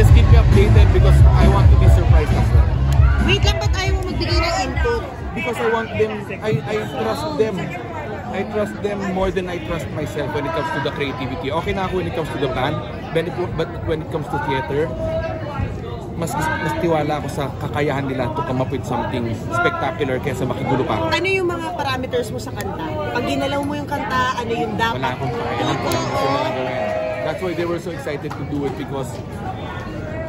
just keep me updated because I want to be surprised as well. Wait lang, ba't ayaw mo magbigay ng input? Because I want them, I trust them. I trust them more than I trust myself when it comes to the creativity. Okay na ako when it comes to the band, but when it comes to theater, mas tiwala ako sa kakayahan nila to come up with something spectacular kaysa makigulo pa ako. Ano yung mga parameters mo sa kanta? Pag ginalaw mo yung kanta, ano yung dapat? Wala akong pakialam kung ano gusto nila gawin. That's why they were so excited to do it because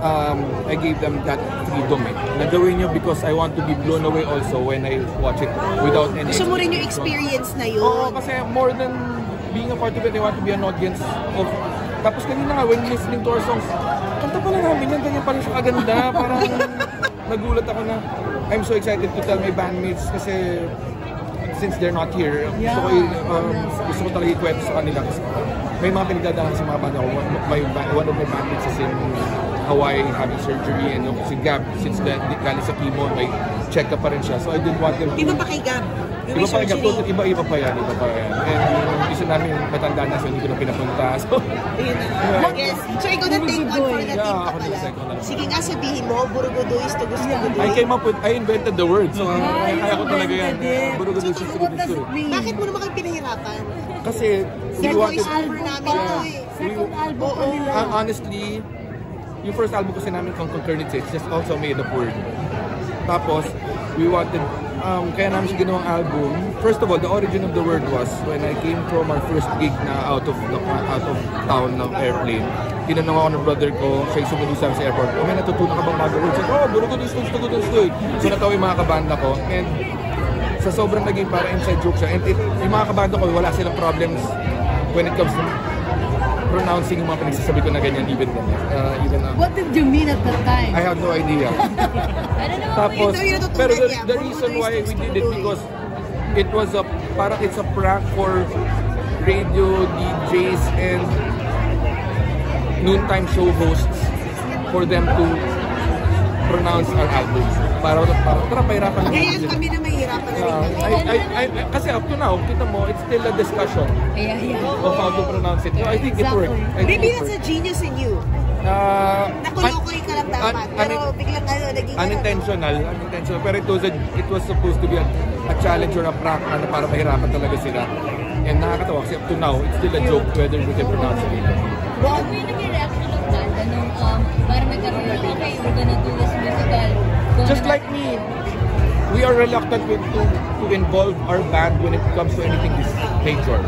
I gave them that freedom Nagawin nyo because I want to be blown away also when I watch it without any gusto mo rin yung experience na yun? Oo, kasi more than being a part of it, I want to be an audience of... Tapos kanina nga, when listening to our songs, kanta pala namin yan, ganyan pala siya kaganda. Parang nagulat ako na I'm so excited to tell my bandmates kasi since they're not here, gusto ko talaga ikwento sa kanila kasi may mga pinagdadaan sa mga banda ko. One of my bandmates is in Hawaii having surgery and yung si Gab, since galing sa chemo, may check-up pa rin siya. So I didn't want them to... Iba pa kay Gab? Iba pa kay Gab, iba pa yan. And yung isa namin matanda na, so hindi ko na pinapunta. So, yes. So ikaw na take on for the team ka pala. Sige nga, sabihin mo, Buruguduis to Gusto. I invented the word. So kaya ko talaga yan. Buruguduis to Gusto. Bakit mo naman kayo pinahirapan? Kasi we wanted... Second album nila. Honestly, yung first album kasi namin kung Concurrent it's just also made up word. Tapos, we wanted, kaya namin siya ginawang album. First of all, the origin of the word was when I came from our first gig na out of town ng airplane. Tinanong ako ng brother ko, siya yung sumundo sa airport, may natutunan ka bang bago word? Sabi, Buruguduis to Gusto. So natawa yung mga kabanda ko. And sa sobrang naging para inside joke siya. And yung mga kabanda ko, wala silang problems when it comes to pronouncing yung mga pinagsasabi ko na ganyan even What did you mean at the time? I have no idea. I don't know. Tapos, pero the reason why we did it because it was parang it's a prank for radio DJs and noontime show hosts for them to pronounce our albums. Para pahirapan lang. Ngayon kami na mahirapan na rin. Kasi up to now, kita mo, it's still a discussion of how to pronounce it. So I think it worked. Maybe that's a genius in you. Nakulokoy ka lang dapat. Pero biglang naging... Unintentional. Pero it was supposed to be a challenge or a prank para mahirapan talaga sila. And nakakatawa kasi up to now, it's still a joke whether we can pronounce it. What may naging reaction of that? Parang nagkaroon na, okay, we're gonna do this musical. Just like me, we are reluctant to involve our band when it comes to anything this major.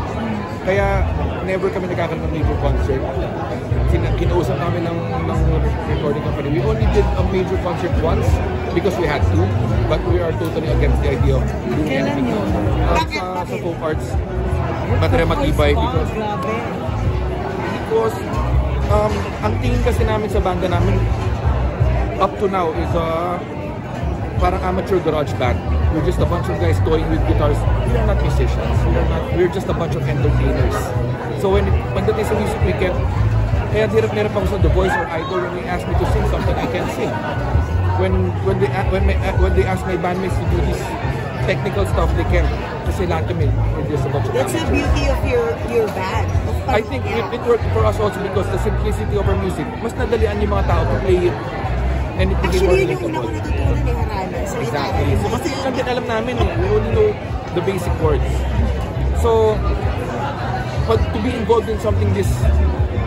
Kaya never kami nagkakaroon ng major concert. Kinausap namin ng recording company. We only did a major concert once because we had to, but we are totally against the idea of doing anything. Sa folk arts, battery matibay because ang tingin kasi namin sa banda namin up to now is parang amateur garage band. We're just a bunch of guys toying with guitars. We are not musicians. We're just a bunch of entertainers. So when pagdating sa music weekend, kaya hirap ako sa The Voice or Idol when they ask me to sing something I can sing. When they ask my bandmates to do this technical stuff, they can't. Kasi lahat kami, we're just a bunch of That's the beauty of your band. I think it worked for us also because the simplicity of our music, mas nadalian yung mga tao to play it. And it became more actually, yun yung una ko natutunan ni Harana sa exactly. So, kasi yun lang din alam namin we only know the basic words. So, but to be involved in something this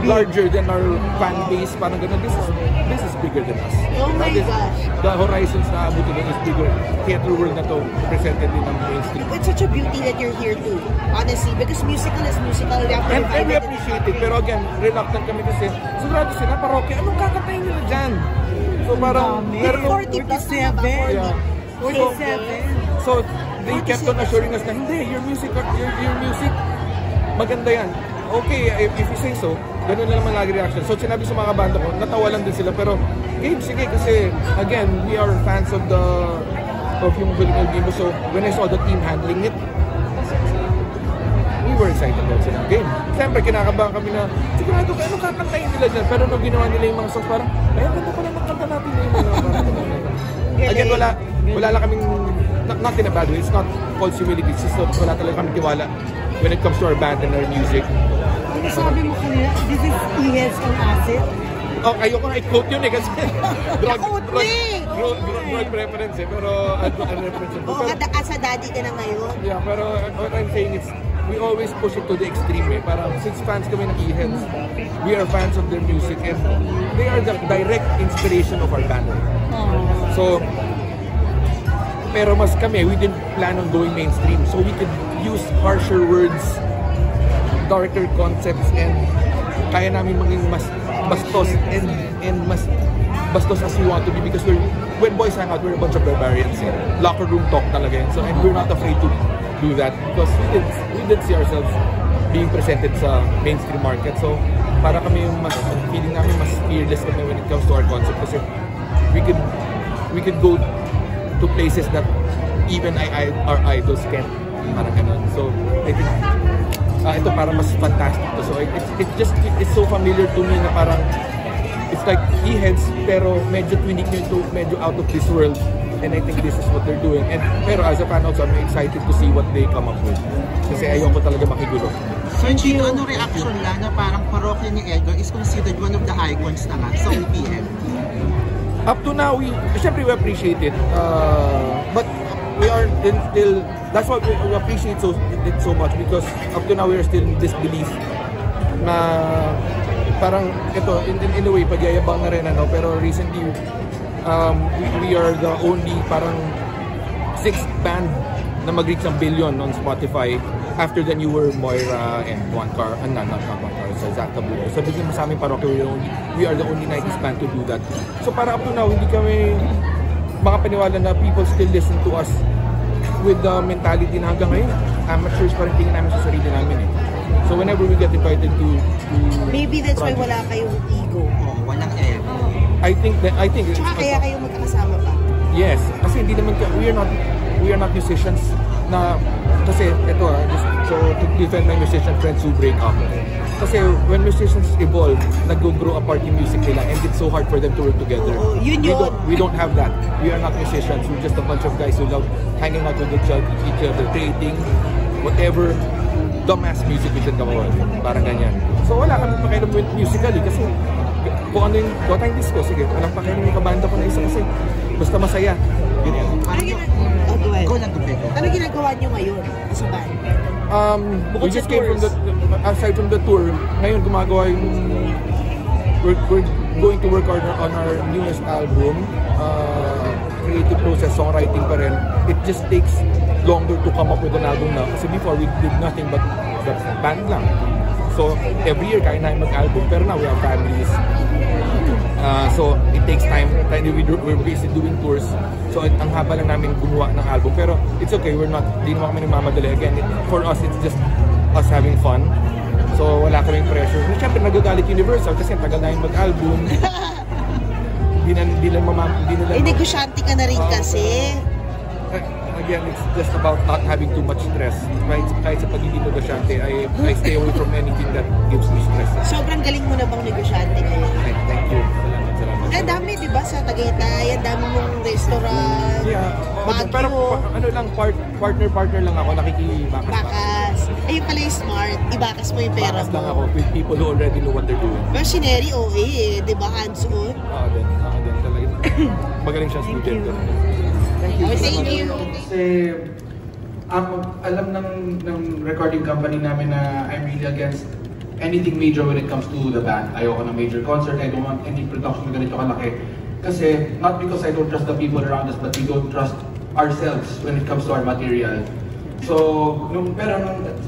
larger than our fan base, parang ganun, this is bigger than us. Oh my gosh. The horizons na abutin is bigger. Theater world na to presented in ang mainstream. It's such a beauty that you're here too, honestly, because musical is musical. And we appreciate it, pero again, reluctant kami kasi sigurado sila, Parokya, anong kakatayin nila dyan? So parang, 40 plus na ba? 47. So they kept on assuring us na, hindi, your music, maganda yan. Okay, if you say so, ganun na naman lagi reaction. So sinabi sa mga banda ko, natawa lang din sila, pero sige, kasi again, we are fans of yung Filipino game. So when I saw the team handling it, we were excited about sila game. Siyempre, kinakabahan kami na, sigurado ka, anong kakantayin nila dyan? Pero nung ginawa nila yung mga songs, parang, ay, ang ganda pala ng kanta natin na yun. Again, wala lang kaming, not in a bad way, it's not false humility, it's just wala talaga kaming tiwala when it comes to our band and our music. Sabi mo kanina, this is ES on acid? Oh, ayoko na i-quote yun eh kasi Na-quote mo eh. broad preference eh, pero reference yun. Oo, sa daddy ka na ngayon. Yeah, pero what I'm saying is, we always push it to the extreme eh. Parang since fans kami ng E-Heads, we are fans of their music and they are the direct inspiration of our band. So, pero mas kami, we didn't plan on going mainstream. So we could use harsher words, darker concepts, and kaya namin maging mas bastos and mas bastos as we want to be because when boys hang out, we're a bunch of barbarians. Locker room talk talaga yun. So, and we're not afraid to do that because we did see ourselves being presented sa mainstream market. So, para kami yung mas feeling namin mas fearless kami when it comes to our concept kasi we could go to places that even our idols can't. Parang ganun. So, I think ito parang mas fantastic to. So, it's so familiar to me na parang it's like E-Heads pero medyo tweaking nyo into medyo out of this world. And I think this is what they're doing. Pero as a fan also, I'm excited to see what they come up with. Kasi ayoko talaga makigulo. So, Chito, ano reaction lang na parang Parokya ni Edgar is considered one of the icons na nga sa OPM? Up to now, we appreciate it. But we are still, that's why we appreciate it so much because up to now, we are still in disbelief na parang ito, in a way, pagyayabang na rin, pero recently, we are the only parang 6th band na mag-reach ng billion on Spotify after the newer Moira and not One Car, so Zach Tabulo. So bigyan mo sa amin Parokya, we are the only 90s band to do that. So para up to now, hindi kami makapaniwala na people still listen to us with the mentality na hanggang ngayon, amateurs pa rin tingin namin sa sarili namin eh. So whenever we get invited to maybe that's why wala kayong ego. Walang ego. I think tsaka kaya kayo magkakasama pa. Yes, kasi hindi naman we are not musicians na kasi ito just so to defend my musician friends who break up. Kasi when musicians evolve, nag-grow apart yung music nila and it's so hard for them to work together. We don't have that. We are not musicians. We're just a bunch of guys who love hanging out with each other, creating whatever dumbass music we can come up with. Parang ganyan. So wala kami pakialam with musically kasi kung ano yung tayong disco, sige, walang pakialam yung kabanda ko na isa kasi basta masaya. Ganyan. Ano ginagawa nyo ngayon sa band? We just came from aside from the tour, ngayon gumagawa yung we're going to work on our newest album. Creative process, songwriting pa rin. It just takes longer to come up with an album now kasi before we did nothing but the band lang. So every year kaya namin mag-album pero now we have families. So it takes time. We're busy doing tours. So ang haba lang namin gumawa ng album pero it's okay, di naman kami nagmamadali. Again, for us it's just us having fun. So wala kaming pressure. Siyempre nagagalit Universal kasi tagal na yung mag-album. Hindi lang negosyante ka na rin kasi. Again, it's just about not having too much stress. Kahit sa pagiging negosyante, I stay away from anything that gives me stress. Sobrang galing mo na bang negosyante ngayon? Thank you. Salamat. Ang dami, di ba, sa Tagaytay? Ang dami mong restaurant. Yeah. Pero ano lang, partner lang ako, nakikibakas. Bakas. Ayun pala yung smart. Ibakas mo yung pera mo. Bakas lang ako with people who already know what they're doing. Pero si Neri, di ba, hands-on? Din talaga. Magaling siya sa student. Thank you. Kasi alam ng recording company namin na I'm really against anything major when it comes to the band. Ayoko ng major concert, I don't want any production na ganito kalaki. Kasi, not because I don't trust the people around us, but we don't trust ourselves when it comes to our material. So, pero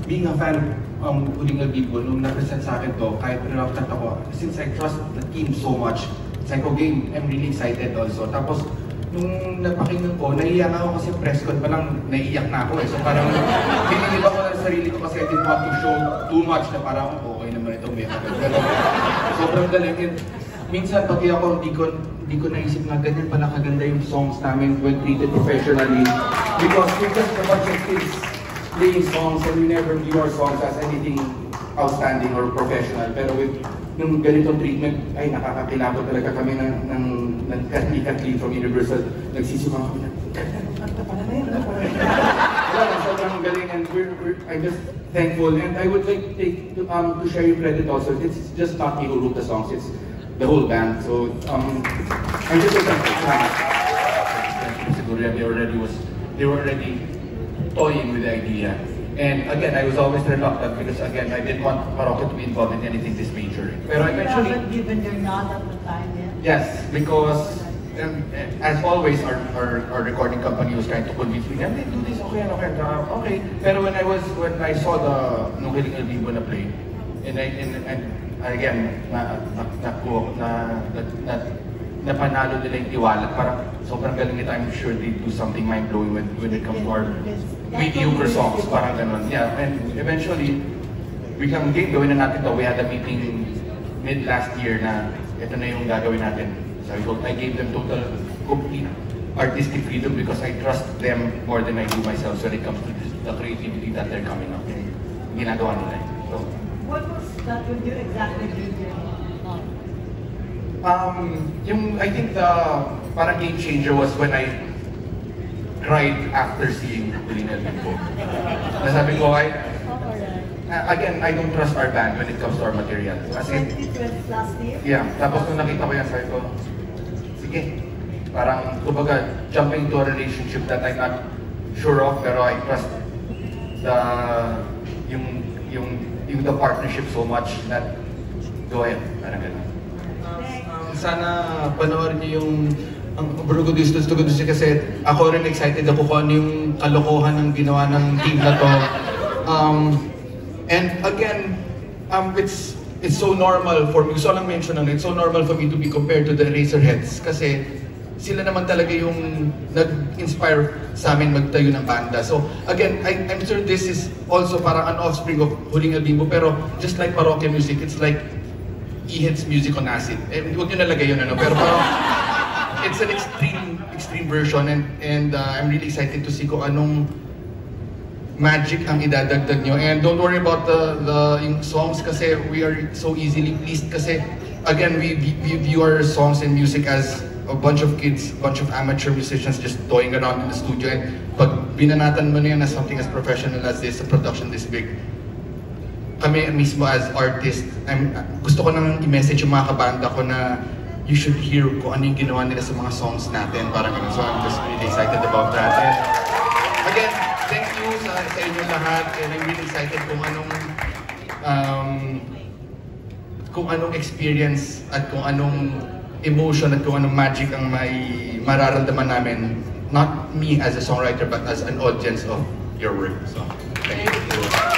being a fan of Huling People, nung na-present sa akin to, kahit reluctant ako, since I trust the team so much, Psycho Game, I'm really excited also. Tapos, nung napakinggan ko, naiiyak ako kasi press con pa lang, naiiyak na ako eh. So parang, pinilib ako ng sarili ko kasi I didn't want to show too much na parang, okay naman ito, may tagal. Pero sobrang galing. And minsan, pati ako, hindi ko naisip na ganyan pala kaganda yung songs namin when treated professionally. Because we're just a bunch of kids playing songs and we never view our songs as anything outstanding or professional. Pero with yung ganitong treatment, ay nakakakilabot talaga kami ng katli from Universal. Nagsisigaw kami na, sobrang galing and I'm just thankful. And I would like to share your credit also. It's just not me who wrote the songs. It's the whole band. So I'm just so thankful. They were already toying with the idea. And again, I was always reluctant because again, I didn't want Parokya to be involved in anything this major. Pero eventually, you haven't given your nod at the time yet? yes, because as always, our recording company was trying to convince me, "Hey, do this, okay, okay, okay." Pero when I saw the nung Kanilang Vivo na play, and again, napanalo nila yung tiwala. Parang sobrang galing nila. I'm sure they do something mind-blowing when it comes to our mediocre songs. Parang ganun. Yeah, and eventually, we come game, gawin na natin to. We had a meeting mid-last year na ito na yung gagawin natin. So I gave them total, complete artistic freedom because I trust them more than I do myself when it comes to the creativity that they're coming up and ginagawa nila. So, what was that when you exactly did your I think the parang game changer was when I cried after seeing Kanilang Vivo. Nasabi ko, again, I don't trust our band when it comes to our material. As in, 2012 last year? yeah, tapos nung nakita ko yan, sabi ko, sige, parang, kumbaga, jumping to a relationship that I'm not sure of, pero I trust the partnership so much that go ahead, parang gano'n. Sana panoorin niyo yung ang Burugudoy kasi ako rin excited ako kung ano yung kalokohan ng ginawa ng team na to. And again, it's so normal for me. Gusto lang mention lang, it's so normal for me to be compared to the Eraserheads kasi sila naman talaga yung nag-inspire sa amin magtayo ng banda. So again, I'm sure this is also parang an offspring of Huling Albimbo, pero just like Parokya music, it's like Ihed's music on acid. Huwag nyo nalagay yun, ano? Pero parang, it's an extreme version and I'm really excited to see kung anong magic ang idadagdag nyo. And don't worry about yung songs kasi we are so easily pleased kasi again, we view our songs and music as a bunch of kids, a bunch of amateur musicians just toying around in the studio, and pag binanatan mo na yun as something as professional as this, a production this big, kami mismo as artists, gusto ko nang i-message yung mga kabanda ko na you should hear kung ano yung ginawa nila sa mga songs natin, parang ganun. So I'm just really excited about that. And again, thank you sa inyo lahat, and I'm really excited kung anong experience at kung anong emotion at kung anong magic ang may mararamdaman namin, not me as a songwriter but as an audience of your work. So, thank you.